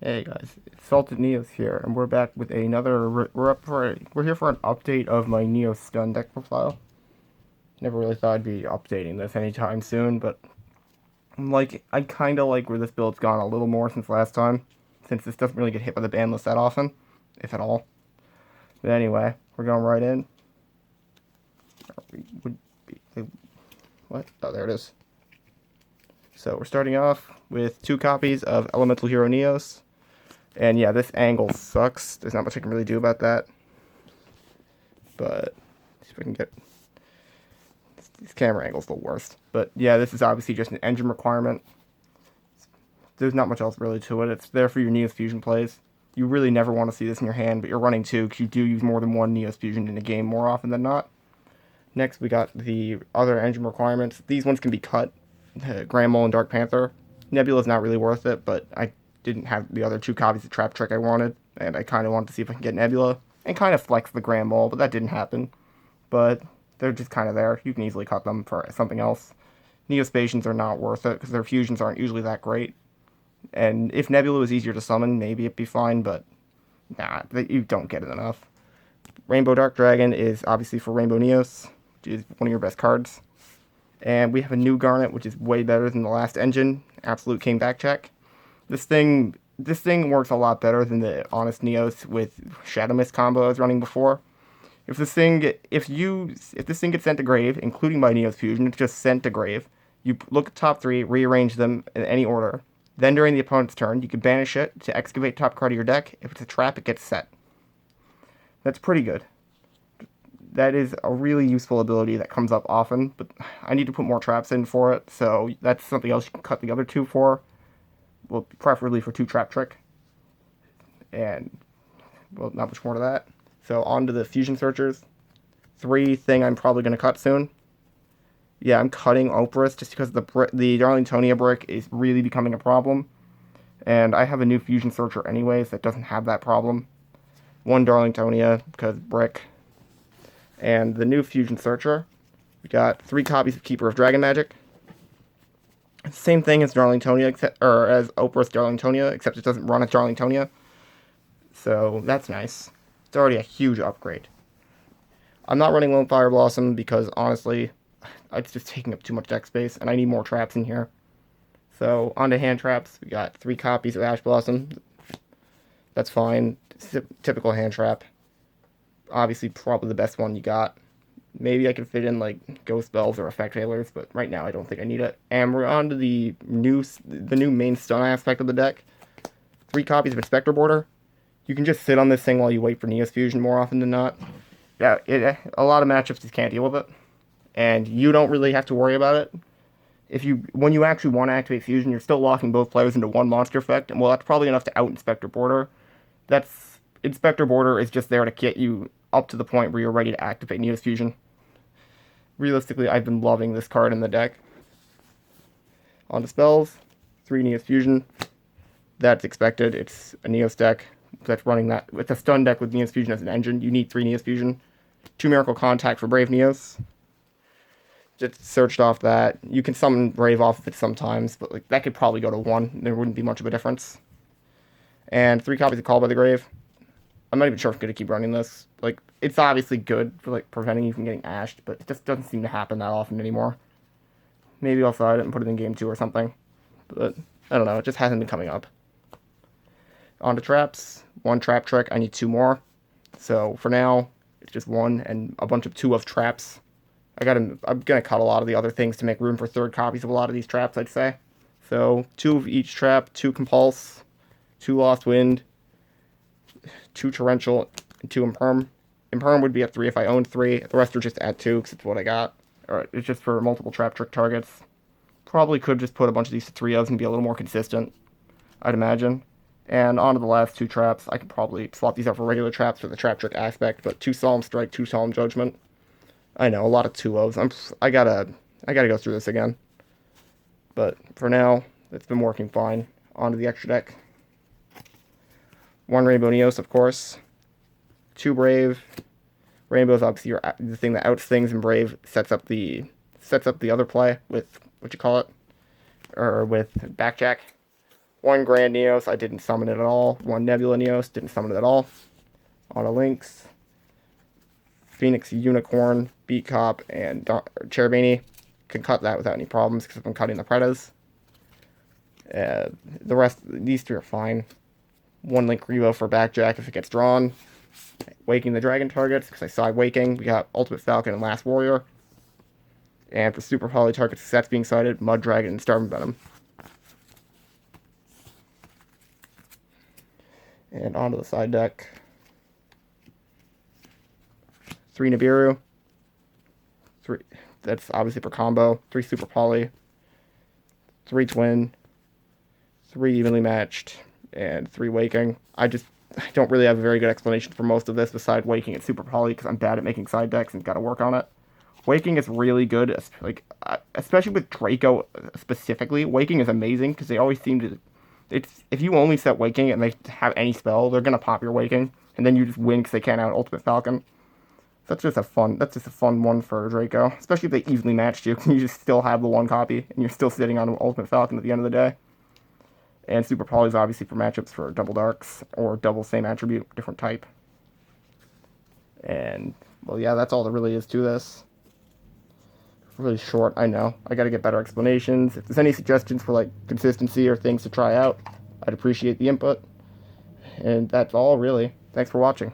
Hey guys, it's Salted Neos here, and we're back with another. We're here for an update of my Neo Stun deck profile. Never really thought I'd be updating this anytime soon, but I kind of like where this build's gone a little more since last time, since this doesn't really get hit by the ban list that often, if at all. But anyway, we're going right in. Would be what? Oh, there it is. So we're starting off with 2 copies of Elemental Hero Neos. And yeah, this angle sucks. There's not much I can really do about that. But see if I can get these camera angles the worst. But yeah, this is obviously just an engine requirement. There's not much else really to it. It's there for your Neos Fusion plays. You really never want to see this in your hand, but you're running 2 because you do use more than one Neos Fusion in a game more often than not. Next, we got the other engine requirements. These ones can be cut. Grand Mole and Dark Panther. Nebula's not really worth it, but I didn't have the other 2 copies of Trap Trick I wanted, and I kind of wanted to see if I can get Nebula and kind of flex the Grand Mole, but that didn't happen. But they're just kind of there. You can easily cut them for something else. Neospatians are not worth it because their fusions aren't usually that great. And if Nebula was easier to summon, maybe it'd be fine, but nah, you don't get it enough. Rainbow Dark Dragon is obviously for Rainbow Neos, which is one of your best cards. And we have a new Garnet, which is way better than the last engine, Absolute King Backcheck. This thing works a lot better than the Honest Neos with Shadow Mist combo I was running before. If this thing gets sent to grave, including by Neos Fusion, it's just sent to grave. You look at the top 3, rearrange them in any order. Then during the opponent's turn, you can banish it to excavate top card of your deck. If it's a trap, it gets set. That's pretty good. That is a really useful ability that comes up often, but I need to put more traps in for it, so that's something else you can cut the other 2 for. Well, preferably for 2 Trap Trick. And, well, not much more to that. So, on to the Fusion Searchers. 3 thing I'm probably going to cut soon. Yeah, I'm cutting Oprah's just because the Darlingtonia brick is really becoming a problem. And I have a new Fusion Searcher anyways that doesn't have that problem. 1 Darlingtonia, because brick. And the new Fusion Searcher, we got 3 copies of Keeper of Dragon Magic. Same thing as Darlingtonia, or as Oprah's Darlingtonia, except it doesn't run as Darlingtonia. So that's nice. It's already a huge upgrade. I'm not running Lone Fire Blossom because honestly, it's just taking up too much deck space, and I need more traps in here. So onto hand traps, we got 3 copies of Ash Blossom. That's fine. Typical hand trap. Obviously, probably the best one you got. Maybe I can fit in like Ghost Spells or Effect Hailers, but right now I don't think I need it. And we're on to the new main stun aspect of the deck. 3 copies of Inspector Border. You can just sit on this thing while you wait for Neos Fusion more often than not. Yeah, a lot of matchups just can't deal with it, and you don't really have to worry about it. When you actually want to activate Fusion, you're still locking both players into 1 monster effect, and well, that's probably enough to out Inspector Border. Inspector Border is just there to get you up to the point where you're ready to activate Neos Fusion. Realistically, I've been loving this card in the deck. On to spells, 3 Neos Fusion. That's expected. It's a Neos deck that's running that. It's a stun deck with Neos Fusion as an engine. You need 3 Neos Fusion. 2 Miracle Contact for Brave Neos. Just searched off that. You can summon Brave off of it sometimes, but like that could probably go to 1. There wouldn't be much of a difference. And 3 copies of Call by the Grave. I'm not even sure if I'm going to keep running this. Like, it's obviously good for, like, preventing you from getting ashed, but it just doesn't seem to happen that often anymore. Maybe I'll side it and put it in game 2 or something. But, I don't know, it just hasn't been coming up. On to traps. 1 Trap Trick, I need 2 more. So, for now, it's just 1 and a bunch of 2 of traps. I'm going to cut a lot of the other things to make room for 3rd copies of a lot of these traps, I'd say. So, 2 of each trap, 2 Compulse, 2 Lost Wind, 2 Torrential, and 2 Imperm. Imperm would be at 3 if I owned 3. The rest are just at 2 because it's what I got. Or it's just for multiple Trap Trick targets. Probably could just put a bunch of these to 3-ofs and be a little more consistent, I'd imagine. And on to the last 2 traps. I could probably swap these out for regular traps for the Trap Trick aspect, but 2 Solemn Strike, 2 Solemn Judgment. I know, a lot of 2-ofs. I gotta go through this again. But for now, it's been working fine. On to the extra deck. 1 Rainbow Neos, of course. 2 Brave. Rainbow's obviously the thing that outs things, and Brave sets up the other play with what you call it, or with Backjack. 1 Grand Neos, I didn't summon it at all. 1 Nebula Neos, didn't summon it at all. Auto Links. Phoenix Unicorn, Beat Cop, and Cherubini. Can cut that without any problems because I'm cutting the Predas. The rest, these 3 are fine. 1 Link Revo for Backjack if it gets drawn. Waking the Dragon targets because I side Waking. We got Ultimate Falcon and Last Warrior. And for Super Poly targets, sets being sided, Mud Dragon and Starving Venom. And onto the side deck. 3 Nibiru. 3. That's obviously for combo. 3 Super Poly. 3 Twin. 3 Evenly Matched. And 3 Waking. I don't really have a very good explanation for most of this besides Waking and Super Poly because I'm bad at making side decks and got to work on it. Waking is really good, like especially with Draco specifically. Waking is amazing because they always seem to. If you only set Waking and they have any spell, they're gonna pop your Waking, and then you just win because they can't out Ultimate Falcon. That's just a fun one for Draco, especially if they evenly matched you. You just still have the 1 copy, and you're still sitting on Ultimate Falcon at the end of the day. And Super Poly is obviously for matchups for double darks or double same attribute, different type. And well, yeah, that's all there really is to this. Really short, I know. I gotta get better explanations. If there's any suggestions for like consistency or things to try out, I'd appreciate the input. And that's all really. Thanks for watching.